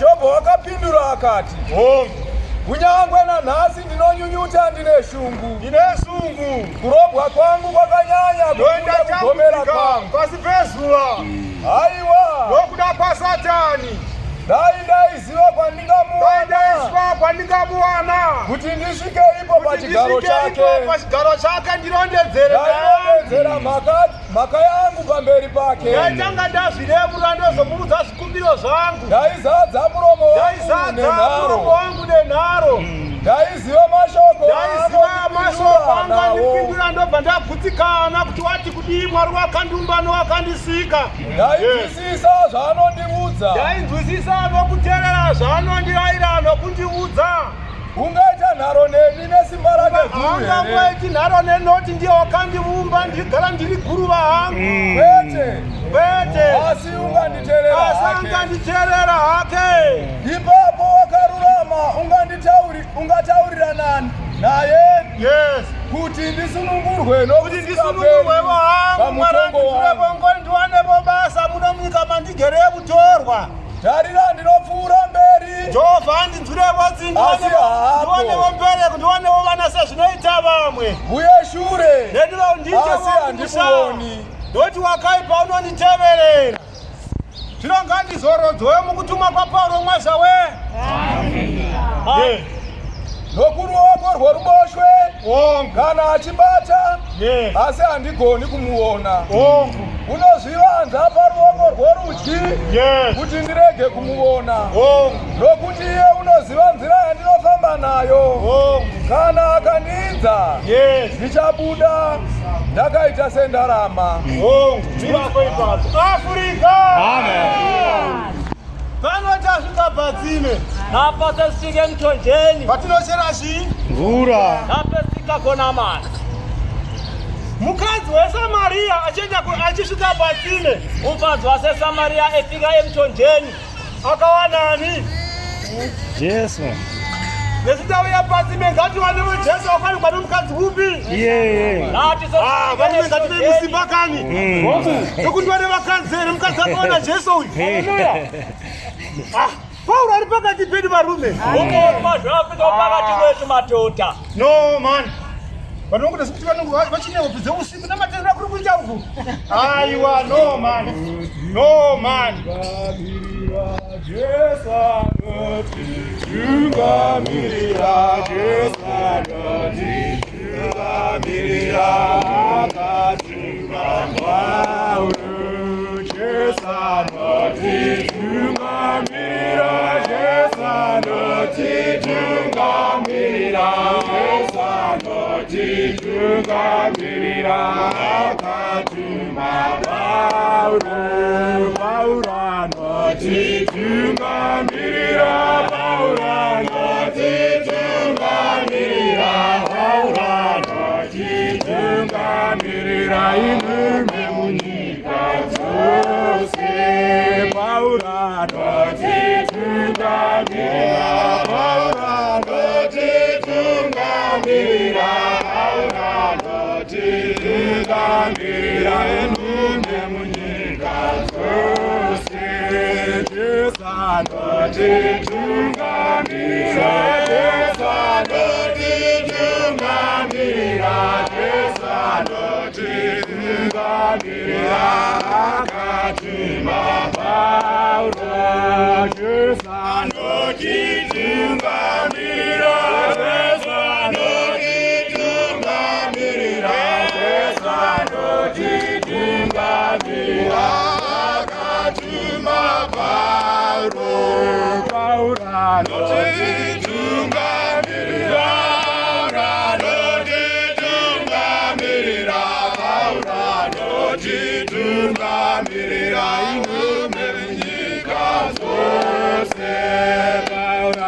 Jobho wakapindura akati, kunyangwe nanhasi ndinonyunyuta ndine shungu. Kurobwa kwangu kwakanyanya kuenda kugomera kwangu. Pasi pezuva. Aiwa. Nokuda kwaSatani. Ndaiziva kwandingamuwana. Kuti ndisvike ipo pachigaro chake. Pachigaro chake ndirondedzere. Ndairondedzera mhaka yangu pamberi pake. Ndaitanga ndazvirevura ndozomurudza zvikumbiro zvangu. Ndaizadza muromo wangu nenharo. Ndaiziva mashoko anga ndipindura ndobva ndagutsikana kuti wati kudii Mwari wakandumba nowakandisika. Ndainzwisisa zvaanondiudza. Ndainzwisisa nokuteerera zvaanondirayira nokundiudza. Ungaita nharo neni nesimba rake guru here? Haungangoiti nharo neni noti ndiye wakandivumba ndigara ndiri guruva hangu. Kwete. Asi unganditeerera hake. Ipapo wakarurama ungataurira naye. Yes. Kuti ndisunungurwe pamutongo wangu. Ndiwanevo basa muno munyika mandigere kutorwa. Tarira ndinopfuura mberi. Jehovha andinzwirevo tsindi. Ndiwanevo mbereko, ndiwanevo vana sezvinoita vamwe. Uye shure. Asi handikuoni. Ndoti wakaipa unonditeverera. Zvino ngandizorodzwe mukutuma kwaPauro mwazha we. Amen. Nokuruoko rworuboshwe kana achibata asi handigoni kumuona. Unozvivanza paruoko rworudyi kuti ndirege kumuona. Nokuti iye unoziva nzira yandinofamba nayo. Kana akandidza ndichabuda ndakaita sendarama. Afrika! Pano tasvika Patsime. Apa tasvike Mtonjeni. Patinochera zvii? Mvura. Tapesvika Konamani. Mukadzi weSamaria achisvika Patsime. Mufadzi waseSamaria efika eMtonjeni. Akawanani? Jesu. Nesitauya Patsime ngatiwanewo Jesu wakanikwa nomukadzi upi? Ngative musimba kani? Nokuti wane vakadzi here mukadzi akaona Jesu uyu. Pauro ari pakati pedu varume. Zvapika pakati pedu madhodha. No man. Vanongoda sekuti vachine hope dzeusiku namatenda kuri kuita uku. Aiwa no man. No man. Jesu anotitungamirira. Jesu anotitungamirira. Akatumba Pauro. Jesu anotitungamirira. Jesu anotitungamirira. Jesu anotitungamirira. Akatumba Pauro. Pauro anotitungamirira. Pauro anotitungamirira. Pauro anotitungamirira. Inume munyika dzose. Pauro anotitungamirira. Pauro anotitungamirira. Pauro anotitungamirira. Inume munyika dzose. Jesu anotitungamirira. Jesu anotitungamirira. Jesu anotitungamirira. Akatuma Pauro. Jesu anotitungamirira. Jesu anotitungamirira. Jesu anotitungamirira. Akatuma Pauro. Pauro anotitungamirira. Pauro anotitungamirira. Inume munyika dzose. Pauro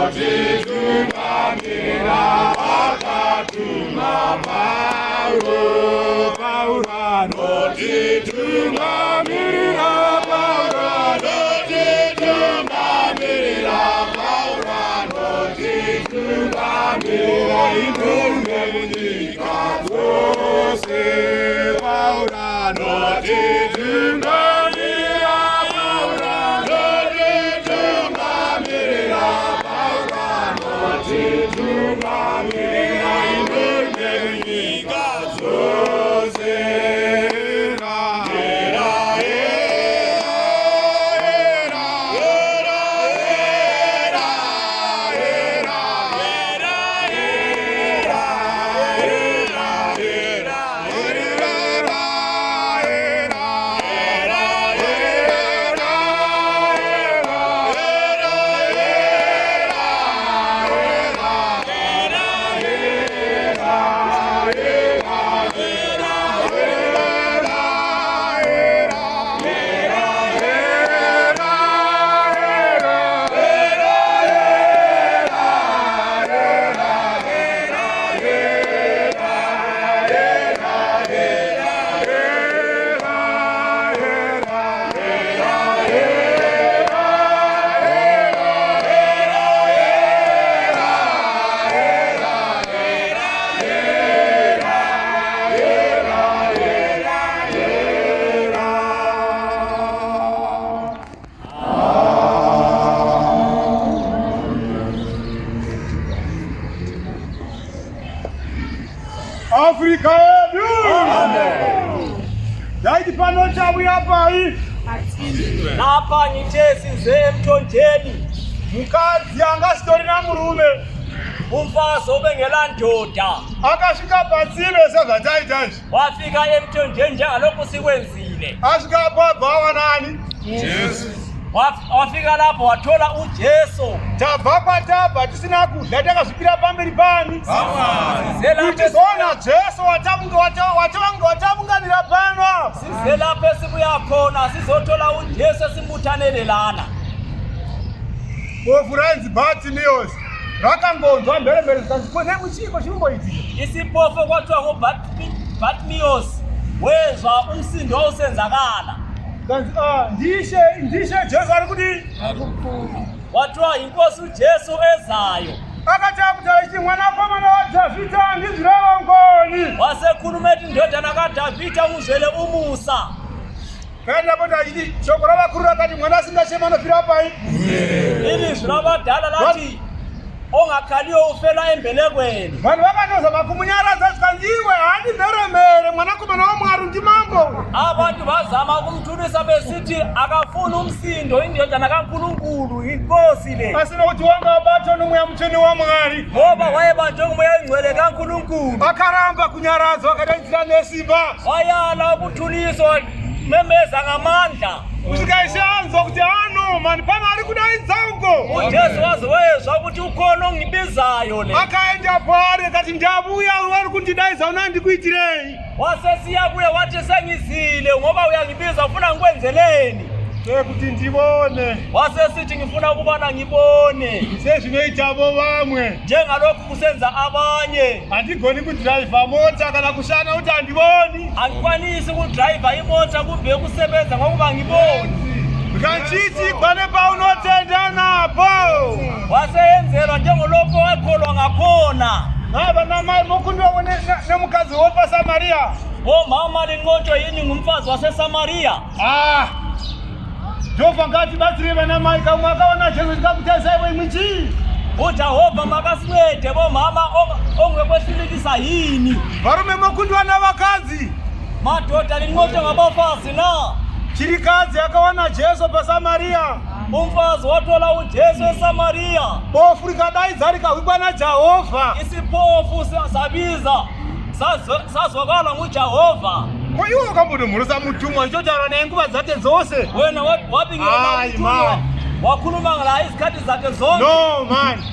notitungamirira vakatuma Paulo, notitungamirira Paulo, notitungamirira Paulo, notitungamirira inonge munyika dzose Paulo, notitungamirira Paulo, notitungamirira Paulo, notitungamirira inonge munyika dzose. Afrika yedu. Daidi pano chabu hapa hii. Napa nyitesize emthonjeni. Mkazi anga story na murume. Umfazi obengela ndoda. Akashika patsilo sezataitashi. Wafika emthonjeni njengalokhu sikwenzile. Ashika baba nani? Yesu. Wafika lapho wathola uJesu. Tabva kwataba tisina kudla takazvipira pamberi pani. Zelapho Zona Jesu watabunganira pano. sizelapho sibuyakhona sizothola uJesu simbuthanelelana. Bofuranzi Bartimaeus. Rakangonzwa mbere zikazikone muchiko chimboitika. Isiphofu kwathiwa nguBartimaeus wezwa umsindo osenzakala. Kanzi ndishe Jesu ari kuti Wathiwa inkosi uJesu ezayo. akatakuta ichi mwana komana wa Davida ndizvirevo ngoni. Wasekhuluma ethi indodana kaDavida muzwele umusa. Kana bona ichi shoko ravakuru rakati mwana asingachema anofira pai. Ilizwi labadala lathi ongakhaliyo ufela embelekweni. Vanhu vakatoza makumunyaradza zvikanziwe hani mheremhere mwanakomana waMwari ndi mambo. Abantu bazama ukumthulisa besithi akafuni umsindo indodana kaNkulunkulu inkosi le. Asina kuti wanga wabatwa noMweya Mutsvene waMwari. Ngoba wayebanjwe ngumoya engcwele kaNkulunkulu. Akaramba kunyaradzwa akadaidzira nesimba. Wayala ukuthuliswa memeza ngamandla. Kusvika ishe anzwa kuti mani pano ari kudaidza uko. uJesu wazowezwa ukuthi ukhona ongibizayo le. Akaenda pari akati ndabuya uri kundidaidza unandikuitirei. Wasesiya kuye wathi sengizile ngoba uyangibiza ufuna ngikwenzeleni. Kuti ndibone. Wasesithi ngifuna ukubana ngibone. Sezvinoitavo vamwe. Njengalokhu kusenza abanye. Handigoni kudhiraivha mota kana kushana kuti handiboni. Angikwanisi ukudrive imota kumbe kusebenza ngokuba ngiboni. Kanchiti pane paunotenda napo. Waseyenzelwa njengolokho wakholwa ngakhona. Ngaba namali mokundiwa nemukadzi wepaSamaria. Omama linqotshwe yini ngumfazi waseSamaria? Jehova ngatibatsire vana mai kamwe akaona Jesu chikakutesa iwe imwichi. uJehova makasincede bomama ongekwehlulekisa yini. Varume mokundiwa navakadzi. Madoda linqotshwe ngabafazi na. Chirikadzi akaona Jesu paSamaria. Umfazi wathola uJesu eSamaria. Bofu rikadaidza rikahwikwa naJehovha. Isiphofu sabiza sazwakala nguJehova. Iwe ukambonomhorosa mutumwa ndichotaura naye nguva dzake dzose. Wena wabingelela mutumwa wakhuluma ngala izikhathi zakhe zonke. No man.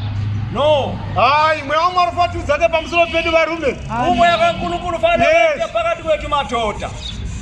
No. Hayi Mweya waMwari ufanele udzake pamusoro pedu varume. Umoya kaNkulunkulu ufanele uye phakathi kwethu madoda.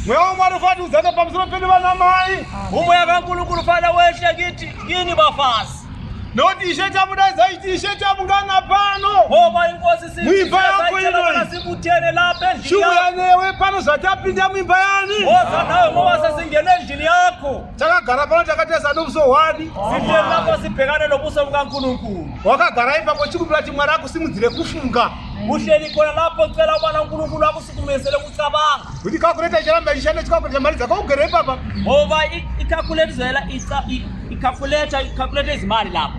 Mweya waMwari ufanele udzake pamusoro pedu vana mai. Umoya kaNkulunkulu ufanele wehle kini bafazi. Noti ishe chabuda zaiti ishe chabungana pano. Ngoba inkosi Mwimba yako ino. sikuthene lapha endlini Shubu yakho. yanewe pano zatapinda mwimba yani. Woza nawe ngoba sesingene endlini yakho. Takagara pano takatesa nobuso wani. Sitheni lapho sibhekane nobuso bukaNkulunkulu. Wakagara ipapo chikubula chimwari akusimudzire kufunga. Uhleli khona lapho ucela ubana uNkulunkulu akusukumezele ukucabanga. Kuti calculator chiramba ishane chikakwela mali zakho ugere papa. Ngoba i-calculator izimali lapho.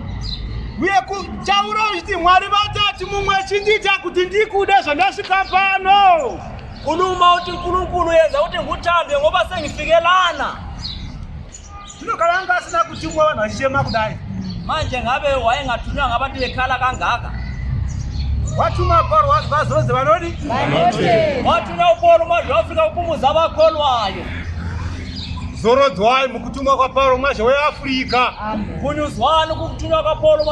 Uye kuchaura uchiti mwari vatati mumwe chinjita kuti ndikude zvandasvika pano. Khuluma uthi uNkulunkulu yenza uthi nguthambe ngoba sengifikelana. Zvinokhala anga asina kutumwa vanhu vachichema kudai. Manje ngabe wayengathunywa ngabantu bekhala kangaka. Watuma Paulo vazoze vanodi? Wathunywa uPaulo manje wafika ukumuza abakholwayo. Zorodzwai mukutumwa kwaPaulo mwaje weAfrika. Kunyuzwana ukuthunywa kaPaulo